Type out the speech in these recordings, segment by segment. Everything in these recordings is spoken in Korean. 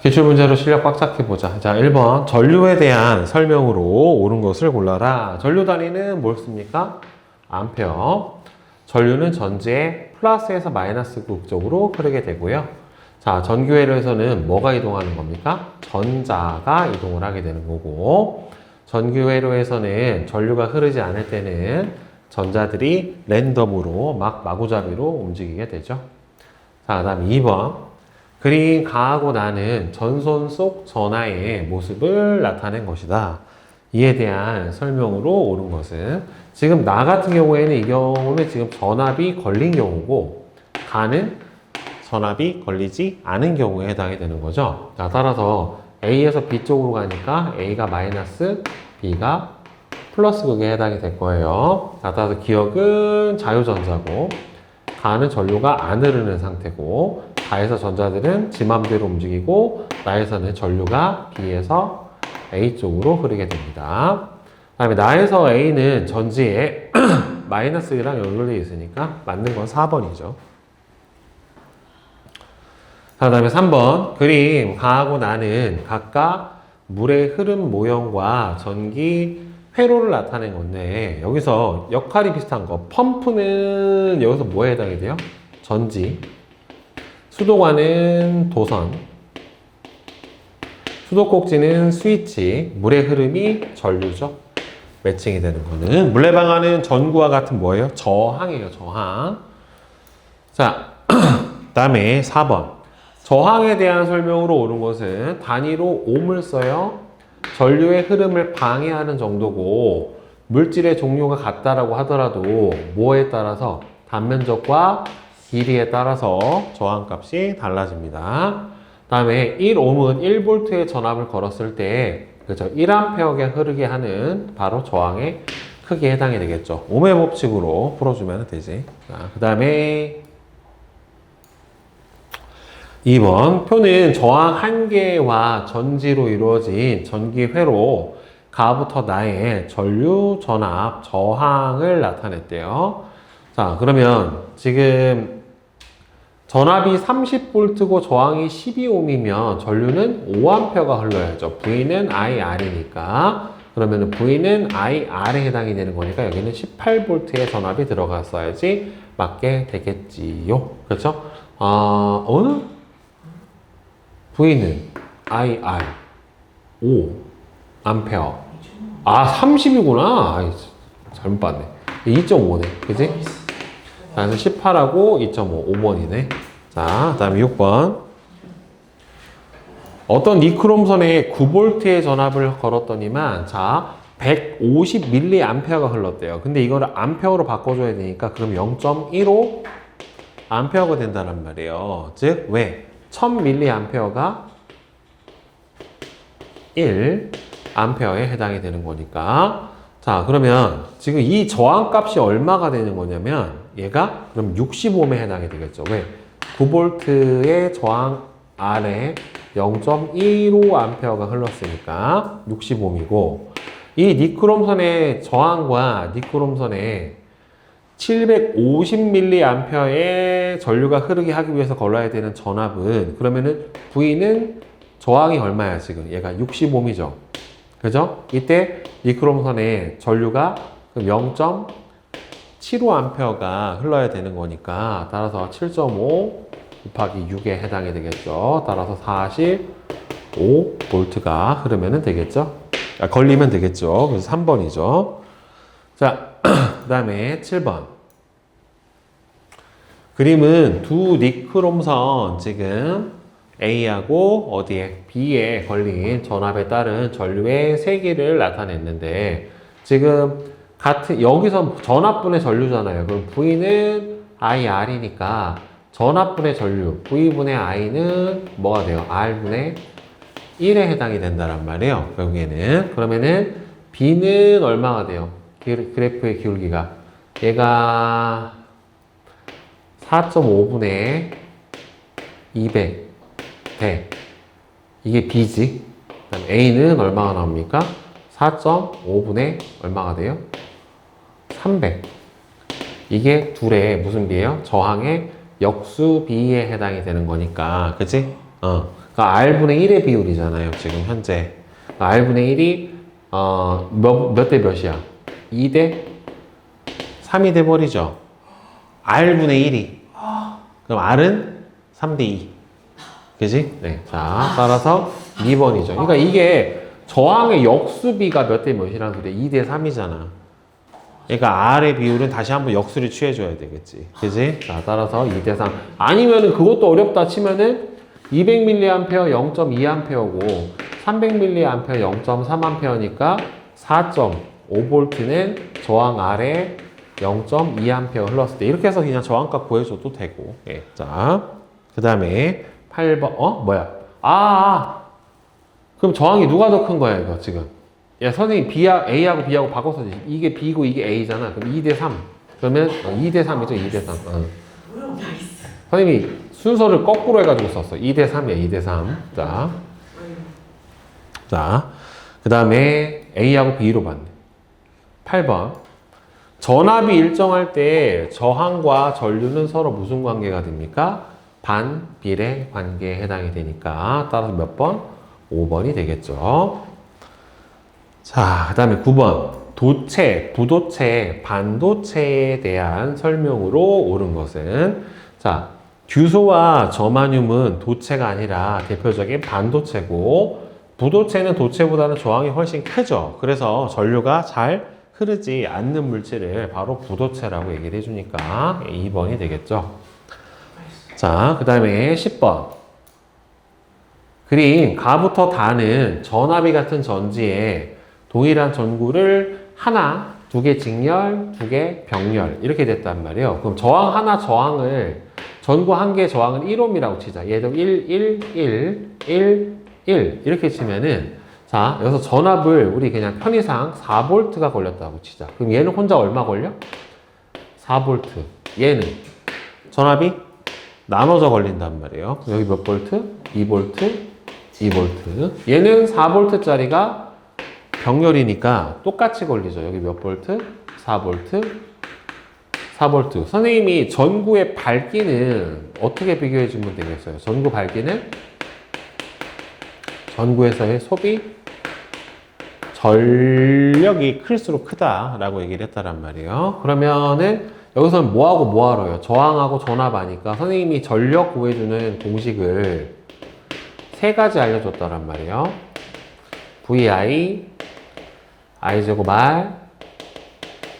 기출문제로 실력 꽉 잡혀보자. 자, 1번. 전류에 대한 설명으로 옳은 것을 골라라. 전류 단위는 뭘 씁니까? 암페어. 전류는 전지의 플러스에서 마이너스 극쪽으로 흐르게 되고요. 자, 전기회로에서는 뭐가 이동하는 겁니까? 전자가 이동을 하게 되는 거고, 전기회로에서는 전류가 흐르지 않을 때는 전자들이 랜덤으로 마구잡이로 움직이게 되죠. 자, 그 다음 2번. 그린 가하고 나는 전선 속 전하의 모습을 나타낸 것이다. 이에 대한 설명으로 옳은 것은 지금 나 같은 경우에는 이 경우는 지금 전압이 걸린 경우고 가는 전압이 걸리지 않은 경우에 해당이 되는 거죠. 자, 따라서 A에서 B 쪽으로 가니까 A가 마이너스, B가 플러스 극에 해당이 될 거예요. 자, 따라서 기억은 자유전자고 가는 전류가 안 흐르는 상태고 가에서 전자들은 지 맘대로 움직이고 나에서는 전류가 B에서 A 쪽으로 흐르게 됩니다. 그 다음에 나에서 A는 전지에 마이너스랑 연결되어 있으니까 맞는 건 4번이죠. 그 다음에 3번. 그림 가하고 나는 각각 물의 흐름 모형과 전기 회로를 나타낸 건데 여기서 역할이 비슷한 거. 펌프는 여기서 뭐에 해당이 돼요? 전지. 수도관은 도선. 수도꼭지는 스위치. 물의 흐름이 전류죠. 매칭이 되는 거는. 물레방아는 전구와 같은 뭐예요? 저항이에요. 저항. 자, 그 다음에 4번. 저항에 대한 설명으로 옳은 것은 단위로 옴을 써요. 전류의 흐름을 방해하는 정도고 물질의 종류가 같다라고 하더라도 뭐에 따라서 단면적과 길이에 따라서 저항값이 달라집니다. 다음에 1옴은 1V의 전압을 걸었을 때 그렇죠? 1A에 흐르게 하는 바로 저항의 크기에 해당이 되겠죠. 옴의 법칙으로 풀어주면 되지. 그 다음에 2번 표는 저항 한개와 전지로 이루어진 전기회로 가부터 나의 전류, 전압, 저항을 나타냈대요. 자, 그러면 지금 전압이 30V고 저항이 12ohm이면 전류는 5A가 흘러야죠. V는 IR이니까. 그러면 V는 IR에 해당이 되는 거니까 여기는 18V의 전압이 들어갔어야지 맞게 되겠지요. 그렇죠? 어느? V는 IR 5 암페어. 30이구나. 잘못 봤네. 2.5네. 그지? 그래서 18하고 2.5, 5번이네. 자, 그 다음에 6번. 어떤 니크롬선에 9V의 전압을 걸었더니만, 자, 150mA가 흘렀대요. 근데 이거를 암페어로 바꿔줘야 되니까, 그럼 0.15 암페어가 된다는 말이에요. 즉, 왜? 1000mA가 1A에 해당이 되는 거니까. 자, 그러면 지금 이 저항값이 얼마가 되는 거냐면 얘가 그럼 65ohm에 해당이 되겠죠. 왜? 9V의 저항 아래 0.15A가 흘렀으니까 65ohm이고 이 니크롬선의 저항과 니크롬선의 750mA의 전류가 흐르게 하기 위해서 걸러야 되는 전압은 그러면은 V는 저항이 얼마야 지금? 얘가 65ohm이죠. 그죠? 이때 니크롬선의 전류가 0.75A가 흘러야 되는 거니까 따라서 7.5 곱하기 6에 해당이 되겠죠. 따라서 45V가 흐르면 되겠죠. 걸리면 되겠죠. 그래서 3번이죠. 자, 그 다음에 7번. 그림은 두 니크롬선 지금 A하고 어디에? B에 걸린 전압에 따른 전류의 세기를 나타냈는데 지금 여기서 전압분의 전류잖아요. 그럼 V는 IR이니까 전압분의 전류 V분의 I는 뭐가 돼요? R분의 1에 해당이 된다란 말이에요. 결국에는. 그러면은 B는 얼마가 돼요? 그래프의 기울기가 얘가 4.5분의 200 대 이게 B지. 그다음 A는 얼마가 나옵니까? 4.5분의 얼마가 돼요? 300. 이게 둘의 무슨 비예요? 저항의 역수 비에 해당이 되는 거니까, 그치? 그러니까 그러니까 R분의 1의 비율이잖아요. 지금 현재. 그러니까 R분의 1이 몇 대 몇이야? 2대 3이 돼버리죠. R분의 1이. 그럼 R은 3대 2. 그지? 네. 자, 따라서 2번이죠. 그러니까 이게 저항의 역수비가 몇 대 몇이라는 소리야? 2대 3이잖아. 그러니까 R의 비율은 다시 한번 역수를 취해줘야 되겠지. 그지? 자, 따라서 2대 3. 아니면은 그것도 어렵다 치면은 200mA 0.2A고 300mA 0.3A니까 4.5V는 저항 R에 0.2A 흘렀을 때 이렇게 해서 그냥 저항값 구해줘도 되고. 예. 자, 그 다음에 8번 뭐야? 그럼 저항이 누가 더 큰 거야 이거 지금? 야 선생님 A하고 B하고 바꿔서 이게 B고 이게 A잖아. 그럼 2대 3. 그러면 2대 3이죠. 2대 3. 선생님이 순서를 거꾸로 해가지고 썼어. 2대 3이야. 2대 3. 자, 그 다음에 A하고 B로 봤네. 8번. 전압이 일정할 때 저항과 전류는 서로 무슨 관계가 됩니까? 반비례 관계에 해당이 되니까 따라서 몇 번? 5번이 되겠죠. 자, 그 다음에 9번. 도체, 부도체, 반도체에 대한 설명으로 옳은 것은 자, 규소와 저마뇽은 도체가 아니라 대표적인 반도체고 부도체는 도체보다는 저항이 훨씬 크죠. 그래서 전류가 잘 흐르지 않는 물질을 바로 부도체라고 얘기를 해주니까 2번이 되겠죠. 자, 그 다음에 10번. 그림 가부터 다는 전압이 같은 전지에 동일한 전구를 하나, 두 개 직렬, 두 개 병렬 이렇게 됐단 말이에요. 그럼 저항 하나 저항을 전구 한 개 저항은 1옴이라고 치자. 얘도 1, 1, 1, 1, 1 이렇게 치면은 자 여기서 전압을 우리 그냥 편의상 4V가 걸렸다고 치자. 그럼 얘는 혼자 얼마 걸려? 4V. 얘는 전압이 나눠져 걸린단 말이에요. 여기 몇 볼트? 2V, 2V. 얘는 4V짜리가 병렬이니까 똑같이 걸리죠. 여기 몇 볼트? 4V, 4V. 선생님이 전구의 밝기는 어떻게 비교해 주면 되겠어요? 전구 밝기는 전구에서의 소비 전력이 클수록 크다라고 얘기를 했다란 말이에요. 그러면은 여기서는 뭐하고 뭐하러요? 저항하고 전압하니까 선생님이 전력 구해주는 공식을 세 가지 알려줬다란 말이에요. VI, I제곱 R,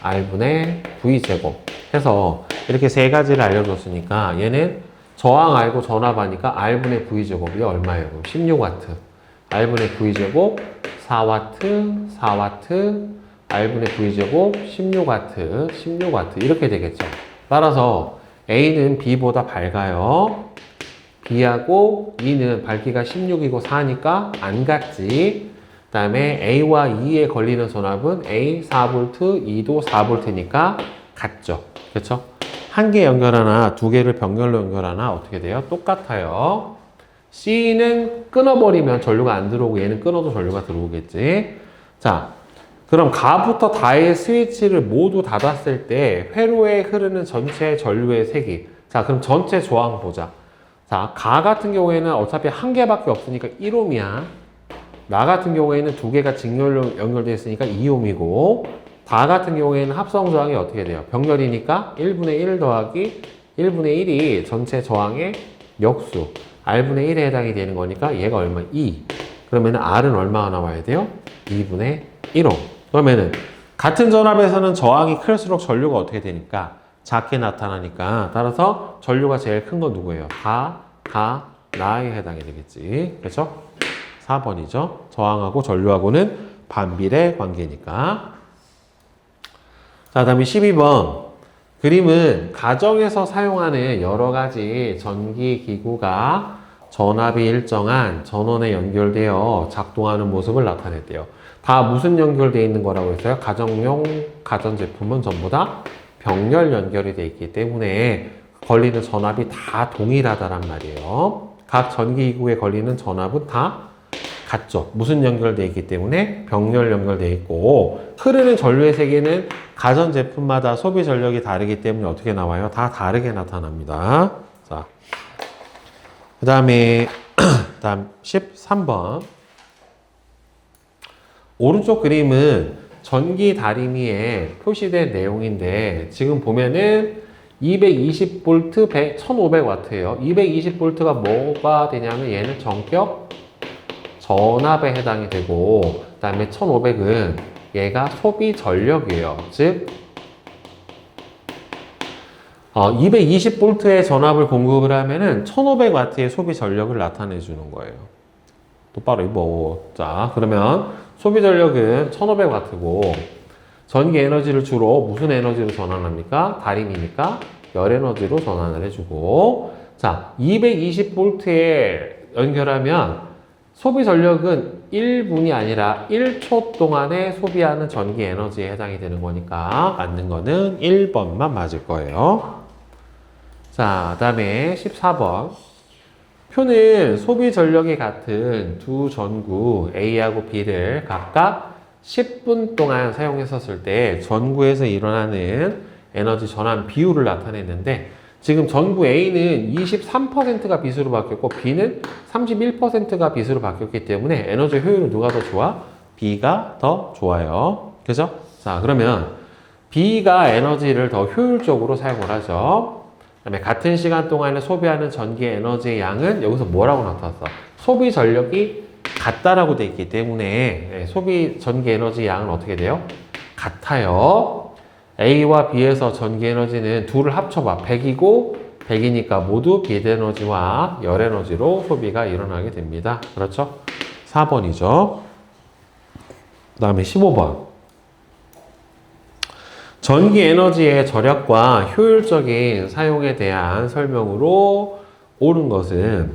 R분의 V제곱 해서 이렇게 세 가지를 알려줬으니까 얘는 저항 알고 전압하니까 R분의 V제곱이 얼마예요? 16W. R분의 V제곱 4W, 4W, R분의 V제곱 16W, 16W 이렇게 되겠죠. 따라서 A는 B보다 밝아요. B하고 E는 밝기가 16이고 4니까 안 같지. 그 다음에 A와 E에 걸리는 전압은 A 4V, E도 4V니까 같죠. 그렇죠? 한 개 연결하나 두 개를 병렬로 연결하나 어떻게 돼요? 똑같아요. C는 끊어버리면 전류가 안 들어오고 얘는 끊어도 전류가 들어오겠지. 자, 그럼 가부터 다의 스위치를 모두 닫았을 때 회로에 흐르는 전체 전류의 세기. 자, 그럼 전체 저항 보자. 자, 가 같은 경우에는 어차피 한 개밖에 없으니까 1옴이야. 나 같은 경우에는 두 개가 직렬로 연결되어 있으니까 2옴이고 다 같은 경우에는 합성 저항이 어떻게 돼요? 병렬이니까 1분의 1 더하기 1분의 1이 전체 저항의 역수 R분의 1에 해당이 되는 거니까 얘가 얼마? 2. 그러면 R은 얼마가 나와야 돼요? 2분의 1옴. 그러면은 같은 전압에서는 저항이 클수록 전류가 어떻게 되니까? 작게 나타나니까 따라서 전류가 제일 큰 건 누구예요? 나에 해당이 되겠지. 그렇죠? 4번이죠. 저항하고 전류하고는 반비례 관계니까. 자, 다음에 12번. 그림은 가정에서 사용하는 여러 가지 전기 기구가 전압이 일정한 전원에 연결되어 작동하는 모습을 나타냈대요. 다 무슨 연결되어 있는 거라고 했어요? 가정용 가전제품은 전부 다 병렬 연결이 되어 있기 때문에 걸리는 전압이 다 동일하다란 말이에요. 각 전기기구에 걸리는 전압은 다 같죠. 무슨 연결되어 있기 때문에 병렬 연결되어 있고 흐르는 전류의 세기는 가전제품마다 소비 전력이 다르기 때문에 어떻게 나와요? 다 다르게 나타납니다. 자, 그 다음에 다음 13번. 오른쪽 그림은 전기 다리미에 표시된 내용인데 지금 보면은 220V 1500W예요. 220V가 뭐가 되냐면 얘는 전격 전압에 해당이 되고 그 다음에 1500은 얘가 소비 전력이에요. 즉 220V의 전압을 공급을 하면은 1500W의 소비 전력을 나타내 주는 거예요. 똑바로 자, 그러면 소비 전력은 1500W고 전기 에너지를 주로 무슨 에너지로 전환합니까? 다림이니까 열 에너지로 전환을 해주고 자, 220V에 연결하면 소비 전력은 1분이 아니라 1초 동안에 소비하는 전기 에너지에 해당이 되는 거니까 맞는 거는 1번만 맞을 거예요. 자, 다음에 14번. 표는 소비 전력이 같은 두 전구 A하고 B를 각각 10분 동안 사용했었을 때 전구에서 일어나는 에너지 전환 비율을 나타냈는데 지금 전구 A는 23%가 비수로 바뀌었고 B는 31%가 비수로 바뀌었기 때문에 에너지 효율은 누가 더 좋아? B가 더 좋아요. 그죠? 자, 그러면 B가 에너지를 더 효율적으로 사용을 하죠. 그다음에 같은 시간 동안에 소비하는 전기 에너지의 양은 여기서 뭐라고 나타났어? 소비 전력이 같다라고 돼 있기 때문에 소비 전기 에너지 양은 어떻게 돼요? 같아요. A와 B에서 전기 에너지는 둘을 합쳐봐. 100이고 100이니까 모두 빛 에너지와 열 에너지로 소비가 일어나게 됩니다. 그렇죠? 4번이죠. 그 다음에 15번. 전기 에너지의 절약과 효율적인 사용에 대한 설명으로 옳은 것은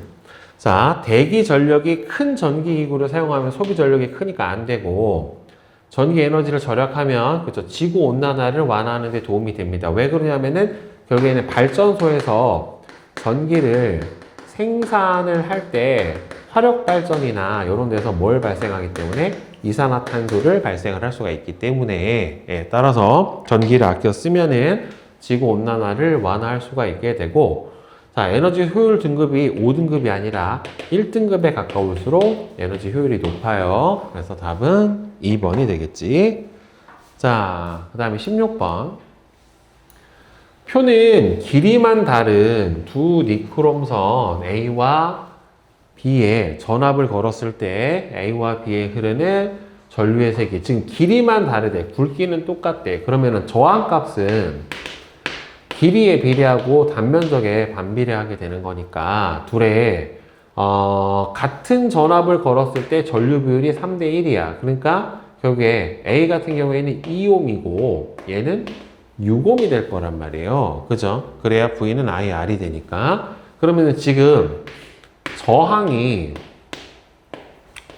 자, 대기 전력이 큰 전기 기구를 사용하면 소비 전력이 크니까 안 되고 전기 에너지를 절약하면 그렇죠. 지구 온난화를 완화하는 데 도움이 됩니다. 왜 그러냐면은 결국에는 발전소에서 전기를 생산을 할 때 화력 발전이나 이런 데서 뭘 발생하기 때문에 이산화탄소를 발생을 할 수가 있기 때문에 따라서 전기를 아껴 쓰면은 지구 온난화를 완화할 수가 있게 되고 자, 에너지 효율 등급이 5등급이 아니라 1등급에 가까울수록 에너지 효율이 높아요. 그래서 답은 2번이 되겠지. 자, 그 다음에 16번. 표는 길이만 다른 두 니크롬선 A와 B에 전압을 걸었을 때 A와 B에 흐르는 전류의 세기, 지금 길이만 다르대. 굵기는 똑같대. 그러면은 저항값은 길이에 비례하고 단면적에 반비례하게 되는 거니까 둘의 같은 전압을 걸었을 때 전류 비율이 3대 1이야. 그러니까 결국에 A 같은 경우에는 2옴이고 얘는 6옴이 될 거란 말이에요. 그죠? 그래야 V는 IR이 되니까. 그러면은 지금 저항이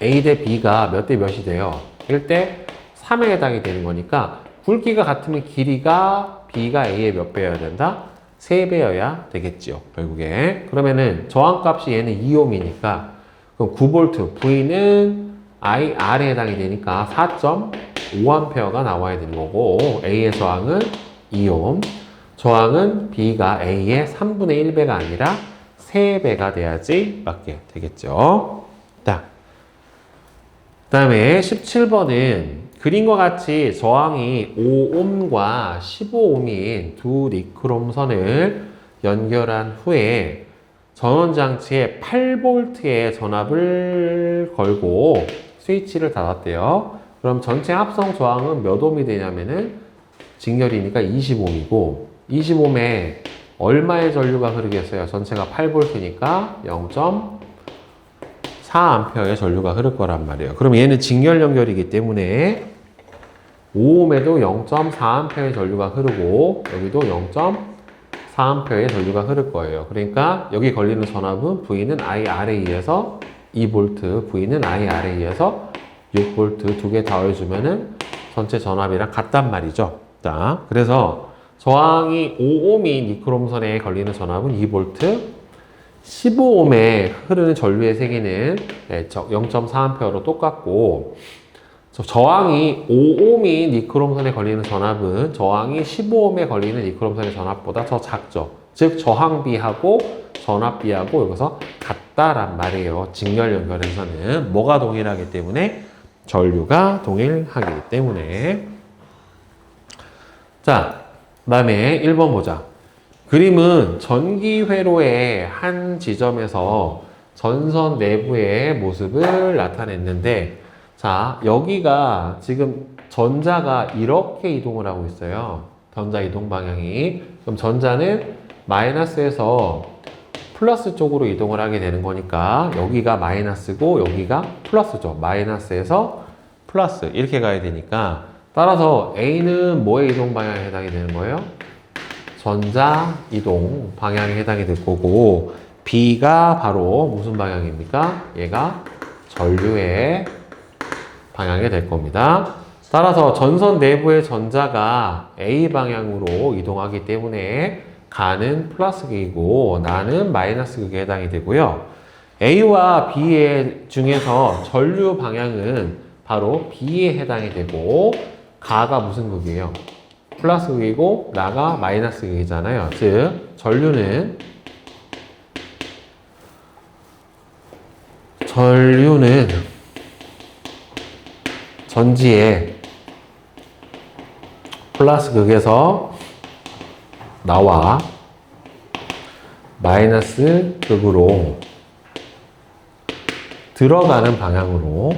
A 대 B가 몇 대 몇이 돼요? 1대 3에 해당이 되는 거니까 굵기가 같으면 길이가 B가 A의 몇 배여야 된다? 3배여야 되겠죠. 결국에. 그러면은 저항값이 얘는 2옴이니까 그럼 9V V는 IR에 해당이 되니까 4.5A가 나와야 되는 거고 A의 저항은 2옴, 저항은 B가 A의 3분의 1배가 아니라 3배가 돼야지 맞게 되겠죠. 자, 그 다음에 17번은 그림과 같이 저항이 5옴과 15옴인 두 니크롬선을 연결한 후에 전원장치에 8V의 전압을 걸고 스위치를 닫았대요. 그럼 전체 합성 저항은 몇 옴이 되냐면은 직렬이니까 20옴이고 20옴에 얼마의 전류가 흐르겠어요? 전체가 8V니까 0.4A의 전류가 흐를 거란 말이에요. 그럼 얘는 직렬 연결이기 때문에 5옴에도 0.4A의 전류가 흐르고 여기도 0.4A의 전류가 흐를 거예요. 그러니까 여기 걸리는 전압은 V는 IR에 의해서 2V, V는 IR에 의해서 6V 두 개 더해주면은 전체 전압이랑 같단 말이죠. 자, 그래서 저항이 5옴이 니크롬선에 걸리는 전압은 2V, 15옴에 흐르는 전류의 세기는 0.4A로 똑같고 저항이 5옴이 니크롬선에 걸리는 전압은 저항이 15옴에 걸리는 니크롬선의 전압보다 더 작죠. 즉 저항비하고 전압비하고 여기서 같다란 말이에요. 직렬 연결에서는 뭐가 동일하기 때문에? 전류가 동일하기 때문에. 자, 그 다음에 1번 보자. 그림은 전기 회로의 한 지점에서 전선 내부의 모습을 나타냈는데, 자, 여기가 지금 전자가 이렇게 이동을 하고 있어요. 전자 이동 방향이. 그럼 전자는 마이너스에서 플러스 쪽으로 이동을 하게 되는 거니까 여기가 마이너스고 여기가 플러스죠. 마이너스에서 플러스 이렇게 가야 되니까 따라서 A는 뭐의 이동 방향에 해당이 되는 거예요? 전자 이동 방향에 해당이 될 거고 B가 바로 무슨 방향입니까? 얘가 전류의 방향이 될 겁니다. 따라서 전선 내부의 전자가 A 방향으로 이동하기 때문에 가는 플러스 극이고 나는 마이너스 극에 해당이 되고요. A와 B의 중에서 전류 방향은 바로 B에 해당이 되고 가가 무슨 극이에요? 플러스 극이고 나가 마이너스 극이잖아요. 즉 전류는 전지의 플러스 극에서 나와 마이너스 극으로 들어가는 방향으로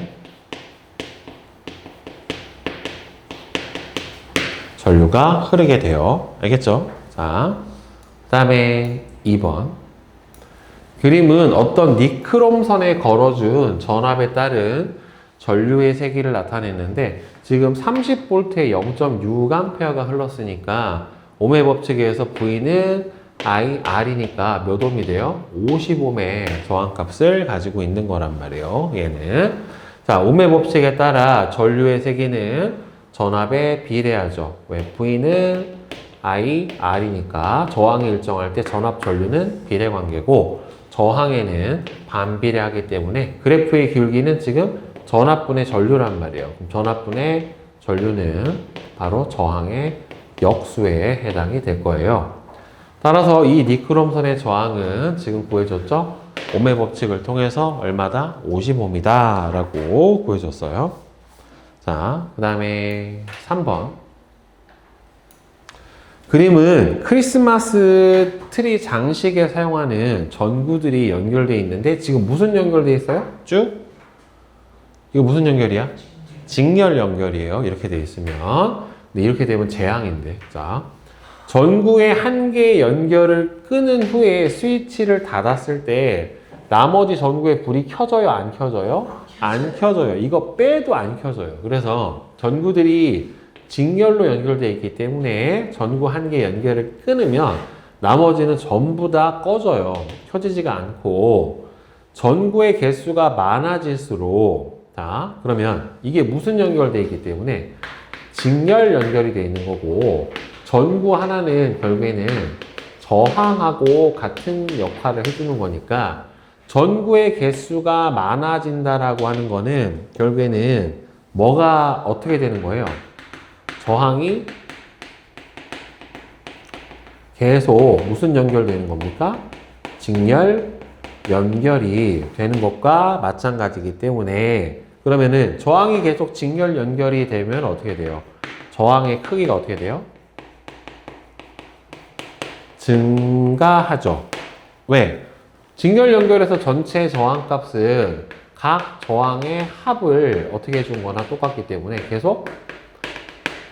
전류가 흐르게 돼요. 알겠죠? 자, 그 다음에 2번. 그림은 어떤 니크롬선에 걸어준 전압에 따른 전류의 세기를 나타냈는데 지금 30V에 0.6A가 흘렀으니까 옴의 법칙에 의해서 V는 IR이니까 몇 옴이 돼요? 50옴의 저항값을 가지고 있는 거란 말이에요. 얘는. 자, 옴의 법칙에 따라 전류의 세기는 전압에 비례하죠. 왜? V는 IR이니까 저항이 일정할 때 전압 전류는 비례 관계고 저항에는 반비례하기 때문에 그래프의 기울기는 지금 전압분의 전류란 말이에요. 그럼 전압분의 전류는 바로 저항의 역수에 해당이 될 거예요. 따라서 이 니크롬선의 저항은 지금 구해줬죠? 옴의 법칙을 통해서 얼마다? 50옴이다 라고 구해줬어요. 자, 그 다음에 3번. 그림은 크리스마스 트리 장식에 사용하는 전구들이 연결되어 있는데 지금 무슨 연결되어 있어요? 쭉? 이거 무슨 연결이야? 직렬 연결이에요. 이렇게 되어 있으면. 근데 이렇게 되면 재앙인데. 자, 전구의 한 개의 연결을 끄는 후에 스위치를 닫았을 때 나머지 전구의 불이 켜져요? 안 켜져요? 안 켜져요. 이거 빼도 안 켜져요. 그래서 전구들이 직렬로 연결되어 있기 때문에 전구 한 개 연결을 끊으면 나머지는 전부 다 꺼져요. 켜지지가 않고 전구의 개수가 많아질수록 자, 그러면 이게 무슨 연결되어 있기 때문에 직렬 연결이 되어 있는 거고 전구 하나는 결국에는 저항하고 같은 역할을 해주는 거니까 전구의 개수가 많아진다라고 하는 거는 결국에는 뭐가 어떻게 되는 거예요? 저항이 계속 무슨 연결되는 겁니까? 직렬 연결이 되는 것과 마찬가지이기 때문에 그러면은 저항이 계속 직렬 연결이 되면 어떻게 돼요? 저항의 크기가 어떻게 돼요? 증가하죠. 왜? 직렬 연결에서 전체 저항값은 각 저항의 합을 어떻게 해준 거나 똑같기 때문에 계속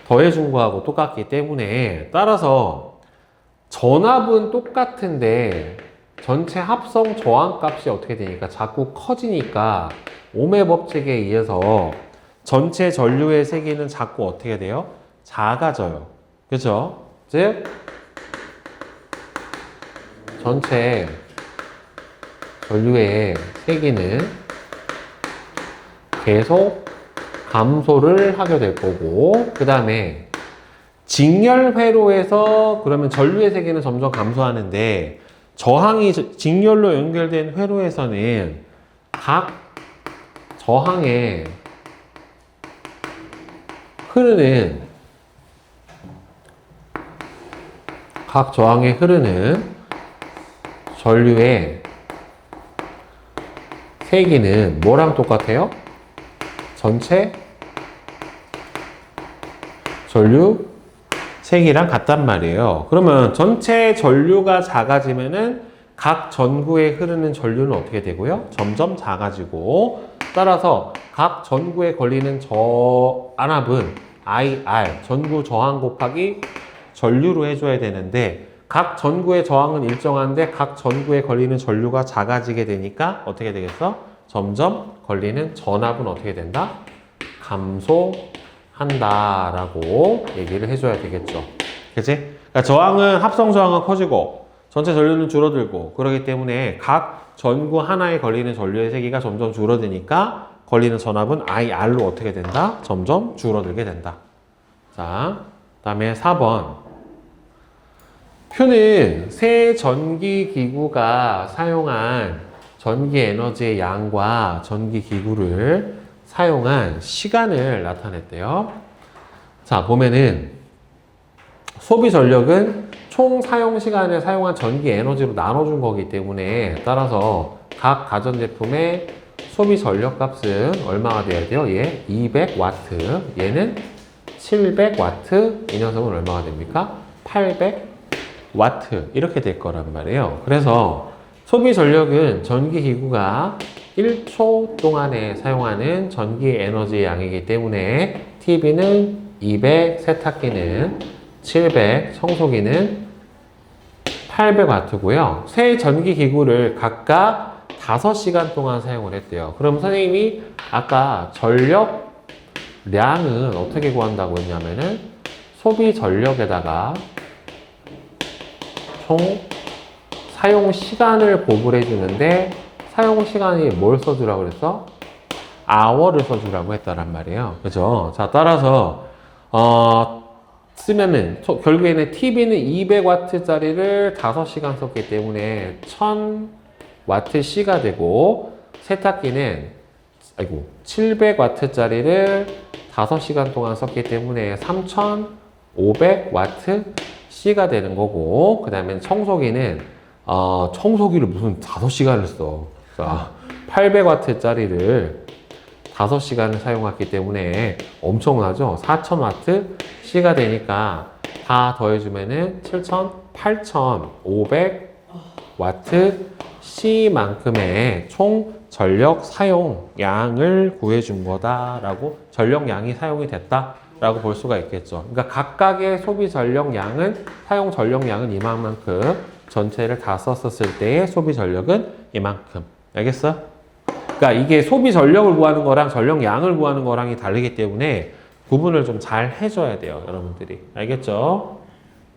더해준 거하고 똑같기 때문에 따라서 전압은 똑같은데 전체 합성 저항값이 어떻게 되니까 자꾸 커지니까 옴의 법칙에 의해서 전체 전류의 세기는 자꾸 어떻게 돼요? 작아져요. 그렇죠? 즉 전체 전류의 세기는 계속 감소를 하게 될 거고 그 다음에 직렬 회로에서 그러면 전류의 세기는 점점 감소하는데 저항이 직렬로 연결된 회로에서는 각 저항에 흐르는 전류의 세기는 뭐랑 똑같아요? 전체 전류 세기랑 같단 말이에요. 그러면 전체 전류가 작아지면은 각 전구에 흐르는 전류는 어떻게 되고요? 점점 작아지고, 따라서 각 전구에 걸리는 저안압은 IR, 전구 저항 곱하기 전류로 해줘야 되는데, 각 전구의 저항은 일정한데 각 전구에 걸리는 전류가 작아지게 되니까 어떻게 되겠어? 점점 걸리는 전압은 어떻게 된다? 감소한다라고 얘기를 해줘야 되겠죠. 그치? 그러니까 저항은, 합성 저항은 커지고 전체 전류는 줄어들고, 그렇기 때문에 각 전구 하나에 걸리는 전류의 세기가 점점 줄어드니까 걸리는 전압은 IR로 어떻게 된다? 점점 줄어들게 된다. 자, 그 다음에 4번. 표는 새 전기 기구가 사용한 전기 에너지의 양과 전기 기구를 사용한 시간을 나타냈대요. 자, 보면은 소비 전력은 총 사용 시간에 사용한 전기 에너지로 나눠준 거기 때문에, 따라서 각 가전제품의 소비 전력 값은 얼마가 돼야 돼요? 얘 200와트, 얘는 700와트, 이 녀석은 얼마가 됩니까? 800와트 이렇게 될 거란 말이에요. 그래서 소비 전력은 전기 기구가 1초 동안에 사용하는 전기 에너지 양이기 때문에 TV는 200, 세탁기는 700, 청소기는 800와트고요. 새 전기 기구를 각각 5시간 동안 사용을 했대요. 그럼 선생님이 아까 전력량은 어떻게 구한다고 했냐면은 소비 전력에다가 총 사용 시간을 곱을 해주는데, 사용 시간이 뭘 써주라고 그랬어? hour를 써주라고 했다란 말이에요. 그죠? 자, 따라서 쓰면은 결국에는 TV는 200와트짜리를 5시간 썼기 때문에 1000와트C가 되고, 세탁기는 700와트짜리를 5시간 동안 썼기 때문에 3500와트C가 되는 거고, 그 다음에 청소기는 청소기를 무슨 5시간을 써. 자, 800와트짜리를 5시간을 사용했기 때문에 엄청나죠? 4000와트C가 되니까 다 더해주면은 8500와트C만큼의 총 전력 사용량을 구해준 거다라고, 전력량이 사용이 됐다라고 볼 수가 있겠죠. 그러니까 각각의 소비 전력량은, 사용 전력량은 이만큼, 전체를 다 썼을 때의 소비 전력은 이만큼. 알겠어? 그러니까 이게 소비 전력을 구하는 거랑 전력량을 구하는 거랑이 다르기 때문에 구분을 좀 잘 해줘야 돼요, 여러분들이. 알겠죠?